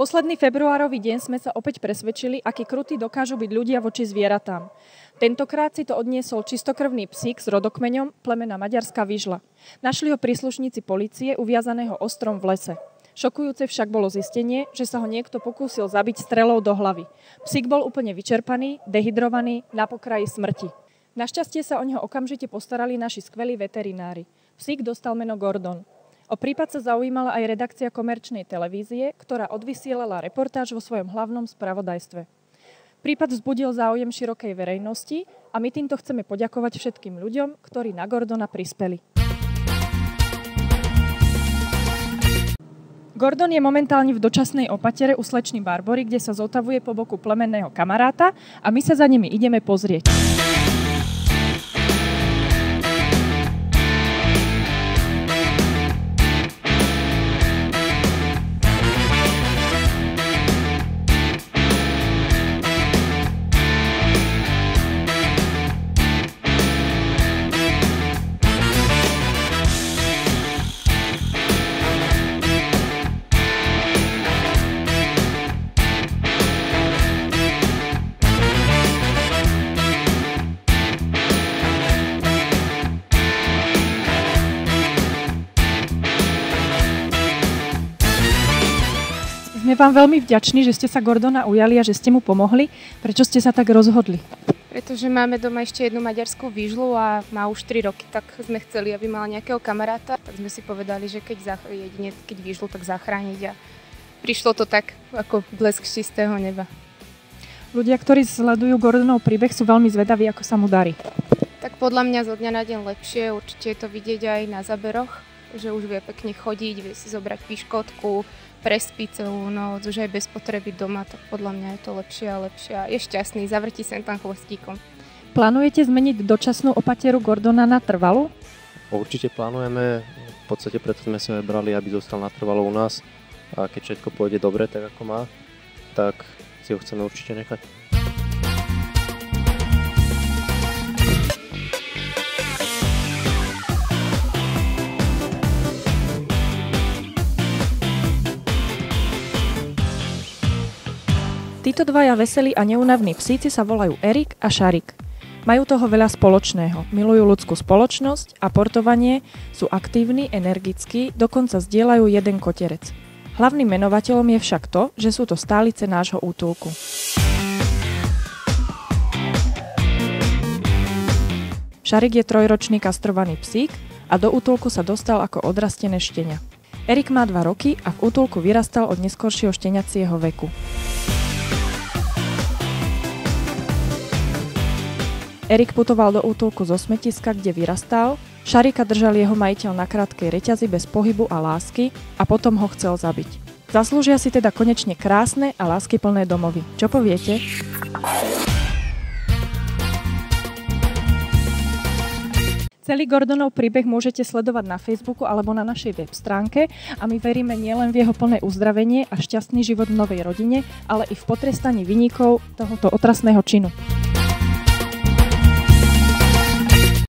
Posledný februárový deň sme sa opäť presvedčili, akí krutí dokážu byť ľudia voči zvieratám. Tentokrát si to odniesol čistokrvný psík s rodokmeňom plemena maďarská vižla. Našli ho príslušníci polície uviazaného ostrom v lese. Šokujúce však bolo zistenie, že sa ho niekto pokúsil zabiť strelou do hlavy. Psík bol úplne vyčerpaný, dehydrovaný, na pokraji smrti. Našťastie sa o neho okamžite postarali naši skvelí veterinári. Psík dostal meno Gordon. O prípad sa zaujímala aj redakcia komerčnej televízie, ktorá odvysielala reportáž vo svojom hlavnom spravodajstve. Prípad vzbudil záujem širokej verejnosti a my týmto chceme poďakovať všetkým ľuďom, ktorí na Gordona prispeli. Gordon je momentálne v dočasnej opatere u slečny Barbory, kde sa zotavuje po boku plemenného kamaráta a my sa za nimi ideme pozrieť. Sme vám veľmi vďační, že ste sa Gordona ujali a že ste mu pomohli. Prečo ste sa tak rozhodli? Pretože máme doma ešte jednu maďarskú vižlu a má už 3 roky, tak sme chceli, aby mala nejakého kamaráta. Tak sme si povedali, že keď vižlu, tak zachrániť a prišlo to tak ako blesk čistého neba. Ľudia, ktorí sledujú Gordonov príbeh, sú veľmi zvedaví, ako sa mu darí. Tak podľa mňa zo dňa na deň lepšie, určite je to vidieť aj na záberoch, že už vie pekne chodiť, vie si zobrať piškotku, prespí celú noc, už aj bez potreby doma, tak podľa mňa je to lepšie a lepšie a je šťastný, zavrtí sem tam chvostíkom. Plánujete zmeniť dočasnú opateru Gordona na trvalú? Určite plánujeme, v podstate preto sme sa brali, aby zostal natrvalo u nás a keď všetko pôjde dobre, tak ako má, tak si ho chceme určite nechať. Títo dvaja veselí a neúnavní psíci sa volajú Erik a Šarik. Majú toho veľa spoločného, milujú ľudskú spoločnosť a portovanie, sú aktívni, energickí, dokonca zdieľajú jeden koterec. Hlavným menovateľom je však to, že sú to stálice nášho útulku. Šarik je 3-ročný kastrovaný psík a do útulku sa dostal ako odrastené štenia. Erik má 2 roky a v útulku vyrastal od neskoršieho šteniacieho veku. Erik putoval do útulku zo smetiska, kde vyrastal, Šarika držal jeho majiteľ na krátkej reťazi bez pohybu a lásky a potom ho chcel zabiť. Zaslúžia si teda konečne krásne a láskyplné domovy. Čo poviete? Celý Gordonov príbeh môžete sledovať na Facebooku alebo na našej web stránke a my veríme nielen v jeho plné uzdravenie a šťastný život v novej rodine, ale i v potrestaní viníkov tohoto otrasného činu.